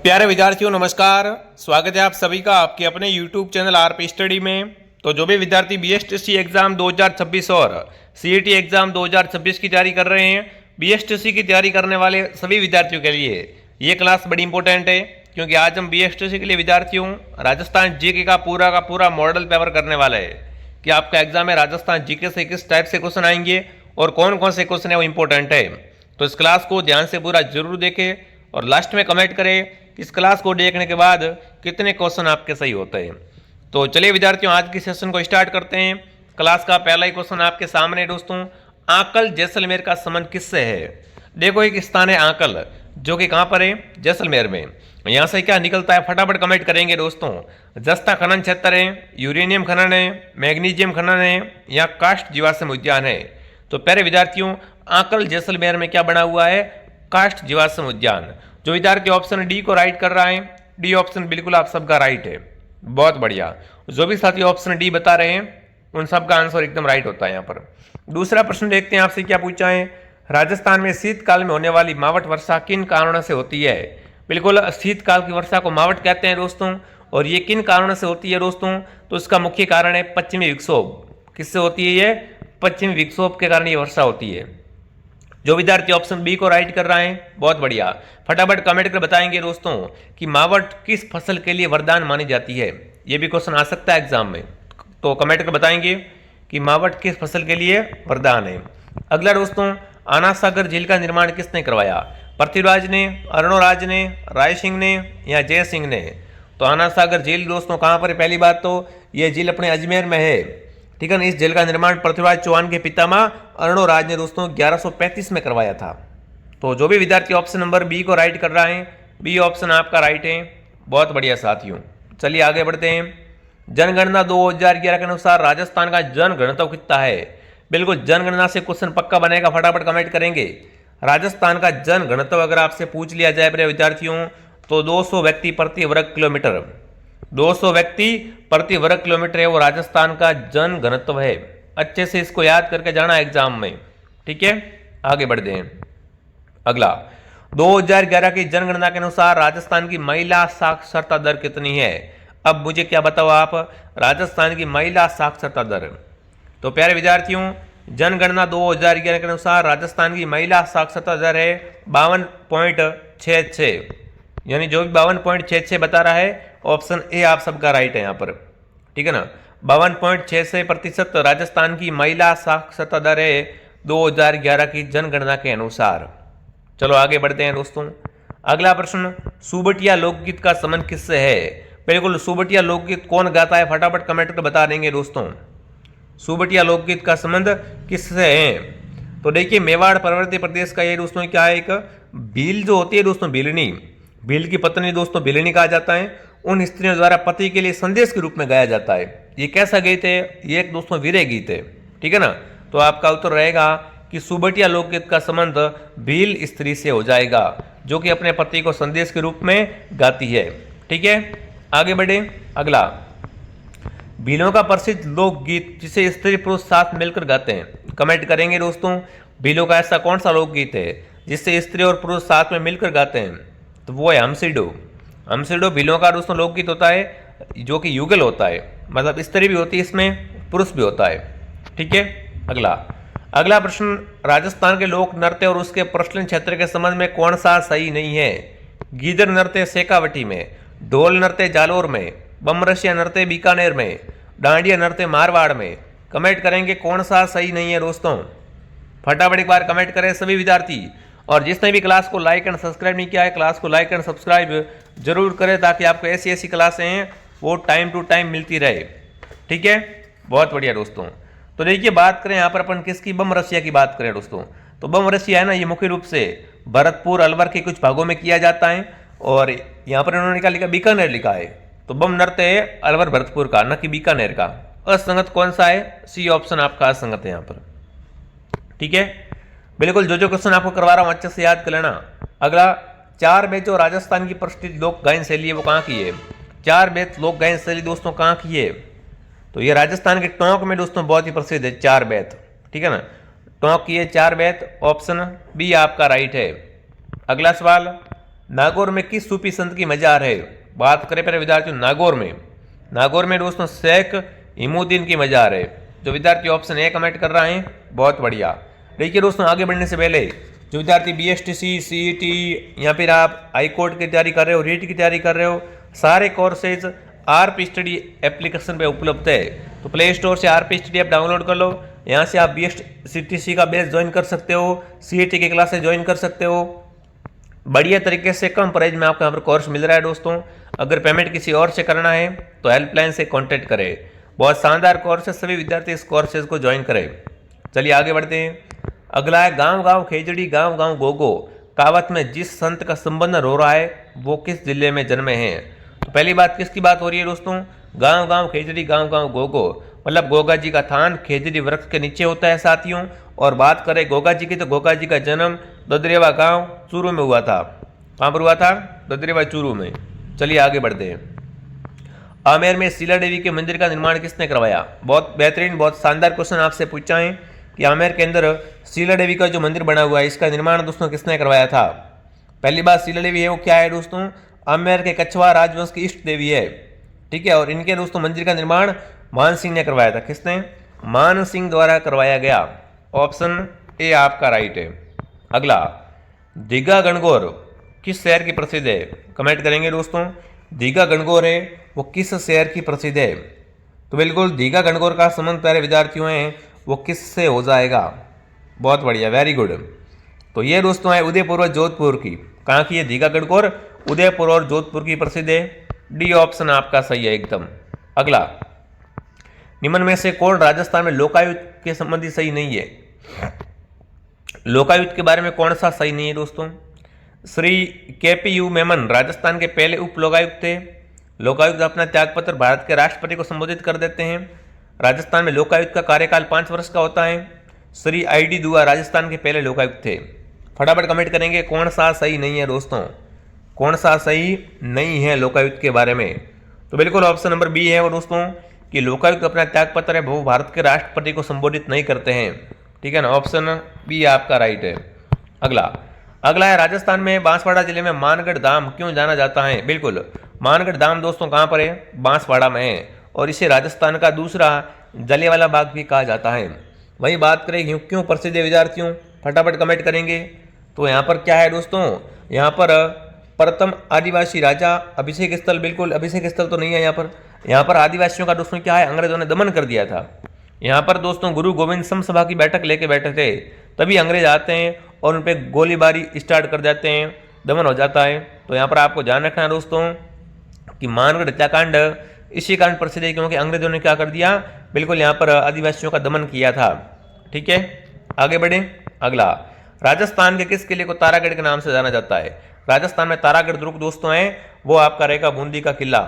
प्यारे विद्यार्थियों नमस्कार। स्वागत है आप सभी का आपके अपने YouTube चैनल आरपी स्टडी में। तो जो भी विद्यार्थी बीएसटीसी एग्जाम 2026 और सीईटी एग्जाम 2026 की तैयारी कर रहे हैं, बीएसटीसी की तैयारी करने वाले सभी विद्यार्थियों के लिए ये क्लास बड़ी इंपॉर्टेंट है, क्योंकि आज हम बीएसटीसी के लिए विद्यार्थियों राजस्थान जीके का पूरा मॉडल पेपर करने वाला है कि आपका एग्जाम में राजस्थान जीके से किस टाइप से क्वेश्चन आएंगे और कौन कौन से क्वेश्चन है वो इंपॉर्टेंट है। तो इस क्लास को ध्यान से पूरा जरूर देखें और लास्ट में कमेंट करें कि इस क्लास को देखने के बाद कितने क्वेश्चन आपके सही होते हैं। तो चलिए विद्यार्थियों आज की सेशन को स्टार्ट करते हैं। क्लास का पहला ही क्वेश्चन आपके सामने दोस्तों, आंकल जैसलमेर का संबंध किससे है। देखो एक स्थान है आंकल जो कि कहाँ पर है, जैसलमेर में। यहाँ से क्या निकलता है फटाफट कमेंट करेंगे दोस्तों। जस्ता खनन क्षेत्र है, यूरेनियम खनन है, मैग्नीशियम खनन है या काष्ठ जीवाश्म उद्यान है। तो प्यारे विद्यार्थियों आंकल जैसलमेर में क्या बना हुआ है, काष्ठ जीवाश्म उद्यान। जो विद्यार्थी ऑप्शन डी को राइट कर रहा है, डी ऑप्शन बिल्कुल आप सबका राइट है, बहुत बढ़िया। जो भी साथी ऑप्शन डी बता रहे हैं उन सबका आंसर एकदम राइट होता है। यहाँ पर दूसरा प्रश्न देखते हैं आपसे क्या पूछा है, राजस्थान में शीतकाल में होने वाली मावट वर्षा किन कारणों से होती है। बिल्कुल शीतकाल की वर्षा को मावट कहते हैं दोस्तों, और ये किन कारणों से होती है दोस्तों। तो इसका मुख्य कारण है पश्चिमी विक्षोभ। किससे होती है ये, पश्चिमी विक्षोभ के कारण ये वर्षा होती है। जो विद्यार्थी ऑप्शन बी को राइट कर रहा है बहुत बढ़िया, फटाफट कमेंट कर बताएंगे दोस्तों कि मावट किस फसल के लिए वरदान मानी जाती है। ये भी क्वेश्चन आ सकता है एग्जाम में, तो कमेंट कर बताएंगे कि मावट किस फसल के लिए वरदान है। अगला दोस्तों, आना सागर झील का निर्माण किसने करवाया। पृथ्वीराज ने, अरुणोराज ने, राय सिंह ने या जय सिंह ने। तो आना सागर झील दोस्तों कहाँ पर है, पहली बात तो यह झील अपने अजमेर में है, ठीक है ना। इस झील का निर्माण पृथ्वीराज चौहान के पितामह अरुणोराज ने दोस्तों 1135 में करवाया था। तो जो भी विद्यार्थी ऑप्शन नंबर बी को राइट कर रहा है, बी ऑप्शन आपका राइट है, बहुत बढ़िया साथियों। चलिए आगे बढ़ते हैं। जनगणना 2011 के अनुसार राजस्थान का जनघनत्व कितना है। बिल्कुल जनगणना से क्वेश्चन पक्का बनेगा, फटाफट कमेंट करेंगे। राजस्थान का जनघनत्व अगर आपसे पूछ लिया जाए मेरे विद्यार्थियों तो 200 व्यक्ति प्रति वर्ग किलोमीटर, 200 व्यक्ति प्रति वर्ग किलोमीटर है वो राजस्थान का जन घनत्व है। अच्छे से इसको याद करके जाना एग्जाम में, ठीक है। आगे बढ़ते हैं। अगला 2011 की जनगणना के अनुसार राजस्थान की महिला साक्षरता दर कितनी है। अब मुझे क्या बताओ आप, राजस्थान की महिला साक्षरता दर। तो प्यारे विद्यार्थियों जनगणना 2011 के अनुसार राजस्थान की महिला साक्षरता दर है 52.66, यानी जो भी 52.66 बता रहा है ऑप्शन ए आप सबका राइट है यहाँ पर, ठीक है ना। 52.66% राजस्थान की महिला साक्षरता दर है 2011 की जनगणना के अनुसार। चलो आगे बढ़ते हैं दोस्तों। अगला प्रश्न, सुबटिया लोकगीत का संबंध किससे है। बिल्कुल सुबटिया लोकगीत कौन गाता है, फटाफट कमेंट कर बता देंगे दोस्तों। सुबटिया लोकगीत का संबंध किससे है। तो देखिए मेवाड़ पर्वतीय प्रदेश का ये दोस्तों क्या है, एक भील जो होती है दोस्तों, भीलनी, भील की पत्नी दोस्तों भीलनी कहा जाता है। उन स्त्रियों द्वारा पति के लिए संदेश के रूप में गाया जाता है। ये कैसा गीत है, ये एक दोस्तों वीरे गीत है, ठीक है ना। तो आपका उत्तर रहेगा कि सुबटिया लोकगीत का संबंध भील स्त्री से हो जाएगा जो कि अपने पति को संदेश के रूप में गाती है, ठीक है। आगे बढ़े। अगला, भीलों का प्रसिद्ध लोकगीत जिसे स्त्री पुरुष साथ मिलकर गाते हैं। कमेंट करेंगे दोस्तों भीलों का ऐसा कौन सा लोकगीत है जिससे स्त्री और पुरुष साथ में मिलकर गाते हैं। तो वो है हमसिडो। हमसिडो भीलों का दोस्तों लोकगीत होता है जो कि युगल होता है, मतलब स्त्री भी होती है इसमें, पुरुष भी होता है, ठीक है। अगला प्रश्न, राजस्थान के लोक नृत्य और उसके प्रचलन क्षेत्र के संबंध में कौन सा सही नहीं है। गीदड़ नृत्य शेखावटी में, ढोल नृत्य जालोर में, बमरसिया नृत्य बीकानेर में, डांडिया नृत्य मारवाड़ में। कमेंट करेंगे कौन सा सही नहीं है दोस्तों, फटाफट एक बार कमेंट करें सभी विद्यार्थी। और जिसने भी क्लास को लाइक एंड सब्सक्राइब नहीं किया है, क्लास को लाइक एंड सब्सक्राइब जरूर करें ताकि आपको ऐसी क्लासें हैं वो टाइम टू टाइम मिलती रहे, ठीक है। बहुत बढ़िया दोस्तों। तो देखिए बात करें यहाँ पर अपन किसकी, बमरसिया की बात करें दोस्तों। तो बमरसिया है ना, ये मुख्य रूप से भरतपुर अलवर के कुछ भागों में किया जाता है, और यहाँ पर उन्होंने क्या लिखा, बीकानेर लिखा है। तो बम नृत्य है अलवर भरतपुर का, न कि बीकानेर का। असंगत कौन सा है, सी ऑप्शन आपका असंगत है यहाँ पर, ठीक है। बिल्कुल जो क्वेश्चन आपको करवा रहा हूँ अच्छे से याद कर लेना। अगला, चार बेत जो राजस्थान की प्रसिद्ध लोक गायन शैली है वो कहाँ की है। चार बेत लोक गायन शैली दोस्तों कहाँ की है। तो ये राजस्थान के टोंक में दोस्तों बहुत ही प्रसिद्ध है चार बेत, ठीक है ना। टोंक की है चार बेत, ऑप्शन बी आपका राइट है। अगला सवाल, नागौर में किस सूफी संत की मजार है? बात करें पहले विद्यार्थियों नागौर में दोस्तों शेख इमुद्दीन की मजार है। जो विद्यार्थी ऑप्शन ए कमेंट कर रहा है बहुत बढ़िया। देखिए दोस्तों आगे बढ़ने से पहले जो विद्यार्थी बीएसटीसी, सीईटी या फिर आप हाई कोर्ट की तैयारी कर रहे हो, रीट की तैयारी कर रहे हो, सारे कोर्सेज आरपी स्टडी एप्लीकेशन पे उपलब्ध है। तो प्ले स्टोर से आरपी स्टडी ऐप डाउनलोड कर लो। यहाँ से आप बीएसटीसी का बेस ज्वाइन कर सकते हो, सीईटी की क्लासेस ज्वाइन कर सकते हो। बढ़िया तरीके से कम प्राइस में आपको यहाँ पर कोर्स मिल रहा है दोस्तों। अगर पेमेंट किसी और से करना है तो हेल्पलाइन से कॉन्टेक्ट करें। बहुत शानदार कोर्स है, सभी विद्यार्थी इस कोर्सेज को ज्वाइन करें। चलिए आगे बढ़ते हैं। अगला है गांव गांव खेजड़ी गांव गांव गोगो, कहावत में जिस संत का संबंध हो रहा है वो किस जिले में जन्मे हैं? तो पहली बात किसकी बात हो रही है दोस्तों? गांव गांव खेजड़ी गांव गांव गोगो, मतलब गोगा जी का थान खेजड़ी वृक्ष के नीचे होता है साथियों। और बात करें गोगा जी की तो गोगा जी का जन्म ददरेवा गांव चूरू में हुआ था। कहाँ पर हुआ था? ददरेवा चूरू में। चलिए आगे बढ़ते हैं। आमेर में शीला देवी के मंदिर का निर्माण किसने करवाया? बहुत बेहतरीन, बहुत शानदार क्वेश्चन आपसे पूछा है कि आमेर के अंदर शीला देवी का जो मंदिर बना हुआ है इसका निर्माण दोस्तों किसने करवाया था? पहली बात शीला देवी है वो क्या है दोस्तों? आमेर के कछवा राजवंश की इष्ट देवी है, ठीक है। और इनके दोस्तों मंदिर का निर्माण मान सिंह ने करवाया था। किसने? मान सिंह द्वारा करवाया गया। ऑप्शन ए आपका राइट है। अगला, दीघा गणगौर किस शहर की प्रसिद्ध है? कमेंट करेंगे दोस्तों। दीघा गणगौर है वो किस शहर की प्रसिद्ध है? तो बिल्कुल दीघा गणगौर का संबंध प्यारे विद्यार्थियों हैं वो किस से हो जाएगा? बहुत बढ़िया, वेरी गुड। तो ये दोस्तों है उदयपुर और जोधपुर की। कहाँ की है दीघा गणगौर? उदयपुर और जोधपुर की प्रसिद्ध है। डी ऑप्शन आपका सही है एकदम। अगला, निम्न में से कौन राजस्थान में लोकायुक्त के संबंधी सही नहीं है? लोकायुक्त के बारे में कौन सा सही नहीं है दोस्तों? श्री केपीयू मेमन राजस्थान के पहले उप लोकायुक्त थे। लोकायुक्त अपना त्यागपत्र भारत के राष्ट्रपति को संबोधित कर देते हैं। राजस्थान में लोकायुक्त का कार्यकाल 5 वर्ष का होता है। श्री आई.डी. दुआ राजस्थान के पहले लोकायुक्त थे। फटाफट कमेंट करेंगे कौन सा सही नहीं है दोस्तों, कौन सा सही नहीं है लोकायुक्त के बारे में? तो बिल्कुल ऑप्शन नंबर बी है वो दोस्तों कि लोकायुक्त अपना त्यागपत्र है वो भारत के राष्ट्रपति को संबोधित नहीं करते हैं, ठीक है ना। ऑप्शन बी आपका राइट है। अगला है राजस्थान में बांसवाड़ा जिले में मानगढ़ धाम क्यों जाना जाता है? बिल्कुल मानगढ़ धाम दोस्तों कहाँ पर है? बांसवाड़ा में है। और इसे राजस्थान का दूसरा जलियांवाला बाग भी कहा जाता है। वही बात करें क्यों प्रसिद्ध है विद्यार्थियों, फटाफट कमेंट करेंगे। तो यहाँ पर क्या है दोस्तों? यहाँ पर प्रथम आदिवासी राजा अभिषेक स्थल, बिल्कुल अभिषेक स्थल तो नहीं है यहाँ पर आदिवासियों का दोस्तों क्या है? अंग्रेजों ने दमन कर दिया था। यहाँ पर दोस्तों गुरु गोविंद सभा की बैठक लेके बैठे थे, तभी अंग्रेज आते हैं और उन पर गोलीबारी स्टार्ट कर देते हैं, दमन हो जाता है। तो यहाँ पर आपको ध्यान रखना है दोस्तों कि मानगढ़ हत्याकांड इसी कारण प्रसिद्ध है क्योंकि अंग्रेजों ने क्या कर दिया? बिल्कुल यहाँ पर आदिवासियों का दमन किया था, ठीक है। आगे बढ़े। अगला, राजस्थान के किस किले को तारागढ़ के नाम से जाना जाता है? राजस्थान में तारागढ़ दुर्ग दोस्तों है वो आपका रहेगा बूंदी का किला,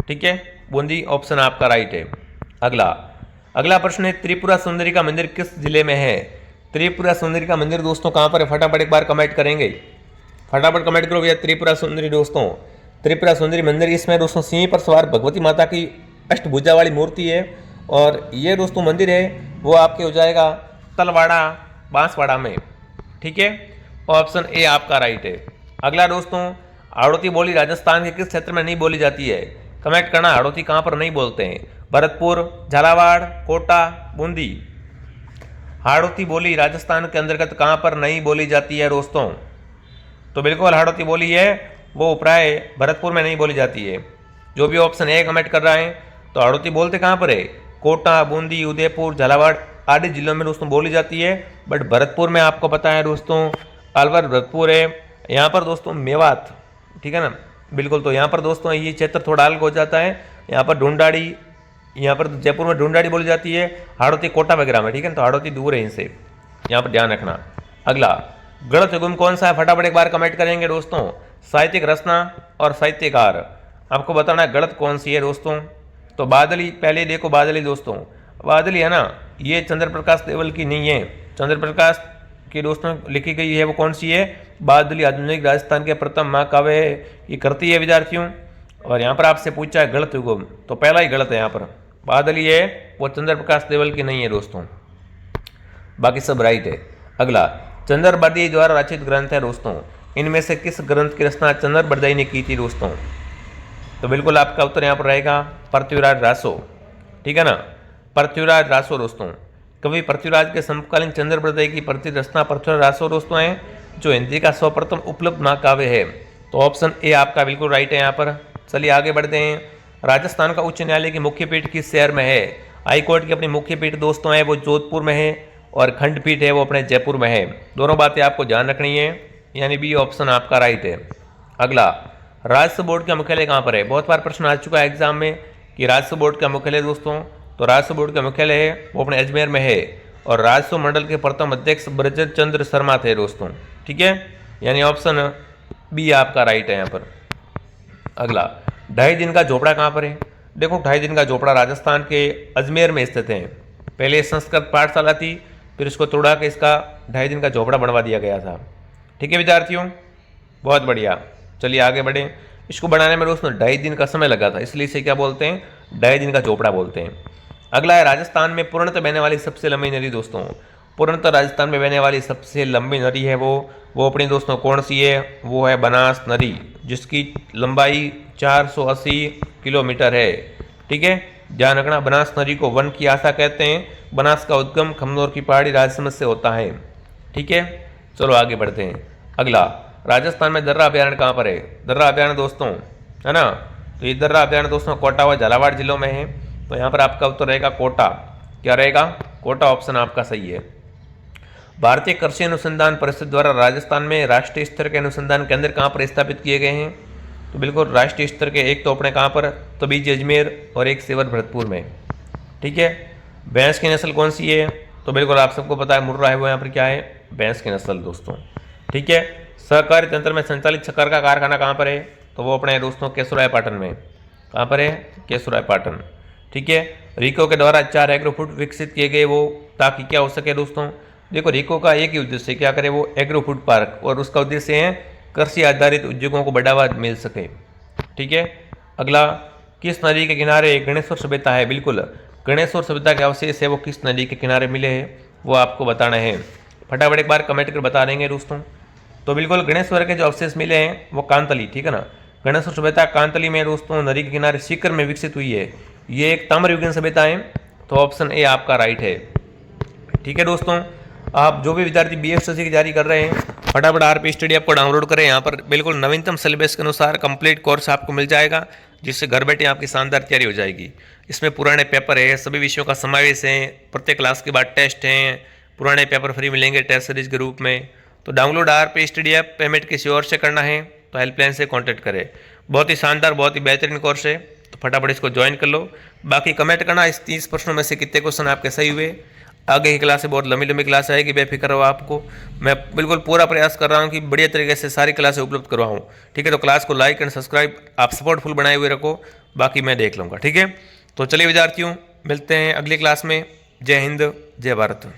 ठीक है। बूंदी ऑप्शन आपका राइट है। अगला प्रश्न है त्रिपुरा सुंदरी का मंदिर किस जिले में है? त्रिपुरा सुंदरी का मंदिर दोस्तों कहाँ पर है? फटाफट एक बार कमेंट करेंगे, फटाफट कमेंट करो भैया। त्रिपुरा सुंदरी दोस्तों, त्रिपुरा सुंदरी मंदिर, इसमें दोस्तों सिंह पर सवार भगवती माता की अष्टभुजा वाली मूर्ति है। और ये दोस्तों मंदिर है वो आपके हो जाएगा तलवाड़ा बांसवाड़ा में, ठीक है। ऑप्शन ए आपका राइट है। अगला दोस्तों, हाड़ौती बोली राजस्थान के किस क्षेत्र में नहीं बोली जाती है? कमेंट करना, हाड़ौती कहाँ पर नहीं बोलते हैं? भरतपुर, झालावाड़, कोटा, बूंदी। हाड़ौती बोली राजस्थान के अंतर्गत कहाँ पर नहीं बोली जाती है दोस्तों? तो बिल्कुल हाड़ौती बोली है वो प्राय भरतपुर में नहीं बोली जाती है। जो भी ऑप्शन ए कमेंट कर रहा है तो हाड़ौती बोलते कहाँ पर है? कोटा, बूंदी, उदयपुर, झालावाड़ आदि जिलों में दोस्तों बोली जाती है। बट भरतपुर में आपको पता है दोस्तों अलवर भरतपुर है। यहाँ पर दोस्तों मेवात, ठीक है ना, बिल्कुल। तो यहाँ पर दोस्तों ये क्षेत्र थोड़ा अलग हो जाता है। यहाँ पर ढूंढाड़ी, यहाँ पर जयपुर में ढूंढाड़ी बोली जाती है, हाड़ौती कोटा वगैरह में, ठीक है। तो हाड़ौती दूर है इनसे, यहाँ पर ध्यान रखना। अगला, गणित युग्म कौन सा है? फटाफट एक बार कमेंट करेंगे दोस्तों। साहित्यिक रचना और साहित्यकार, आपको बताना है गणित कौन सी है दोस्तों। तो बादली, पहले देखो बादली दोस्तों, बादली है ना, ये चंद्र प्रकाश देवल की नहीं है। चंद्र प्रकाश की दोस्तों लिखी गई है वो कौन सी है? बादली आधुनिक राजस्थान के प्रथम महाकाव्य ये करती है विद्यार्थियों। और यहाँ पर आपसे पूछा है गलत युग्म, तो पहला ही गलत है। यहाँ पर बादली है वो चंद्र प्रकाश देवल की नहीं है दोस्तों, बाकी सब राइट है। अगला, चंद्र बर्दी द्वारा रचित ग्रंथ है दोस्तों। इनमें से किस ग्रंथ की रचना चंद्र बरदाई ने की थी दोस्तों? तो बिल्कुल आपका उत्तर यहाँ पर रहेगा पृथ्वीराज रासो। ठीक है ना, पृथ्वीराज रासो दोस्तों। कवि पृथ्वीराज के समकालीन चंद्र बरदाई की प्रसिद्ध रचना पृथ्वीराज रासो दोस्तों है, जो हिंदी का सर्वप्रथम उपलब्ध महाकाव्य है। तो ऑप्शन ए आपका बिल्कुल राइट है यहाँ पर। चलिए आगे बढ़ते हैं। राजस्थान का उच्च न्यायालय की मुख्य पीठ किस शहर में है? हाई कोर्ट की अपनी मुख्य पीठ दोस्तों है वो जोधपुर में है, और खंडपीठ है वो अपने जयपुर में है। दोनों बातें आपको ध्यान रखनी है, यानी बी ऑप्शन आपका राइट है। अगला, राजस्व बोर्ड का मुख्यालय कहाँ पर है? बहुत बार प्रश्न आ चुका है एग्जाम में कि राजस्व बोर्ड का मुख्यालय दोस्तों, तो राजस्व बोर्ड का मुख्यालय है वो अपने अजमेर में है, और राजस्व मंडल के प्रथम अध्यक्ष ब्रजत चंद्र शर्मा थे दोस्तों। ठीक है, यानी ऑप्शन बी आपका राइट है यहाँ पर। अगला, 2.5 दिन का झोपड़ा कहाँ पर है? देखो 2.5 दिन का झोपड़ा राजस्थान के अजमेर में स्थित है। पहले संस्कृत पाठशाला थी, फिर इसको तोड़ा के इसका 2.5 दिन का झोपड़ा बनवा दिया गया था। ठीक है विद्यार्थियों, बहुत बढ़िया। चलिए आगे बढ़ें। इसको बनाने में दोस्तों 2.5 दिन का समय लगा था, इसलिए इसे क्या बोलते हैं? 2.5 दिन का झोपड़ा बोलते हैं। अगला है, राजस्थान में पूर्णतः बहने वाली सबसे लंबी नदी दोस्तों। पूर्णतः राजस्थान में बहने वाली सबसे लंबी नदी है वो अपनी दोस्तों कौन सी है? वो है बनास नदी, जिसकी लंबाई 480 किलोमीटर है। ठीक है, ध्यान रखना, बनास नदी को वन की आशा कहते हैं। बनास का उद्गम खमनोर की पहाड़ी राजसमंद से होता है। ठीक है, चलो आगे बढ़ते हैं। अगला, राजस्थान में दर्रा अभ्यारण्य कहाँ पर है? दर्रा अभ्यारण्य दोस्तों है ना, तो ये दर्रा अभ्यारण्य दोस्तों कोटा व झालावाड़ जिलों में है। तो यहाँ पर आपका उत्तर रहेगा कोटा। क्या रहेगा? कोटा ऑप्शन आपका सही है। भारतीय कृषि अनुसंधान परिषद द्वारा राजस्थान में राष्ट्रीय स्तर के अनुसंधान केंद्र कहाँ पर स्थापित किए गए हैं? तो बिल्कुल राष्ट्रीय स्तर के एक तो अपने कहाँ पर, तो बीच अजमेर, और एक सेवर भरतपुर में। ठीक है, भैंस की नस्ल कौन सी है? तो बिल्कुल आप सबको पता है मुर्रा है वो यहाँ पर क्या है? भैंस की नस्ल दोस्तों। ठीक है, सहकारी तंत्र में संचालित शक्कर का कारखाना कहाँ पर है? तो वो अपने दोस्तों केसुराय पाटन में। कहाँ पर है? केसुराय पाटन। ठीक है, रिको के द्वारा 4 एग्रो फूड विकसित किए गए वो, ताकि क्या हो सके दोस्तों? देखो रिको का एक ही उद्देश्य, क्या करे वो? एग्रो फूड पार्क, और उसका उद्देश्य है कृषि आधारित उद्योगों को बढ़ावा मिल सके। ठीक है, अगला, किस नदी के किनारे गणेश्वर सभ्यता है? बिल्कुल, गणेश्वर सभ्यता के अवशेष है वो किस नदी के किनारे मिले हैं वो आपको बताना है। फटाफट एक बार कमेंट कर बता देंगे दोस्तों। तो बिल्कुल गणेश्वर के जो अवशेष मिले हैं वो कांतली, ठीक है ना, गणेश्वर सभ्यता कांतली में दोस्तों नदी के किनारे सीकर में विकसित हुई है। ये एक ताम्रयुगीन सभ्यता है, तो ऑप्शन ए आपका राइट है। ठीक है दोस्तों, आप जो भी विद्यार्थी बीएसएससी की तैयारी कर रहे हैं फटाफट आरपी स्टडी ऐप को डाउनलोड करें। यहाँ पर बिल्कुल नवीनतम सिलेबस के अनुसार कंप्लीट कोर्स आपको मिल जाएगा, जिससे घर बैठे आपकी शानदार तैयारी हो जाएगी। इसमें पुराने पेपर है, सभी विषयों का समावेश है, प्रत्येक क्लास के बाद टेस्ट हैं, पुराने पेपर फ्री मिलेंगे टेस्ट सीरीज के रूप में। तो download RP study app, payment किसी और से करना है तो हेल्पलाइन से कॉन्टैक्ट करें। बहुत ही शानदार, बहुत ही बेहतरीन कोर्स है, तो फटाफट इसको ज्वाइन कर लो। बाकी कमेंट करना इस 30 प्रश्नों में से कितने क्वेश्चन आपके सही हुए। आगे की क्लास है, बहुत लंबी लंबी क्लास आएगी, बेफिक्र रहो। आपको मैं बिल्कुल पूरा प्रयास कर रहा हूँ कि बढ़िया तरीके से सारी क्लासें उपलब्ध करवाऊँ। ठीक है, तो क्लास को लाइक एंड सब्सक्राइब आप सपोर्टफुल बनाए हुए रखो, बाकी मैं देख लूँगा। ठीक है, तो चलिए विद्यार्थियों, मिलते हैं अगली क्लास में। जय हिंद, जय भारत।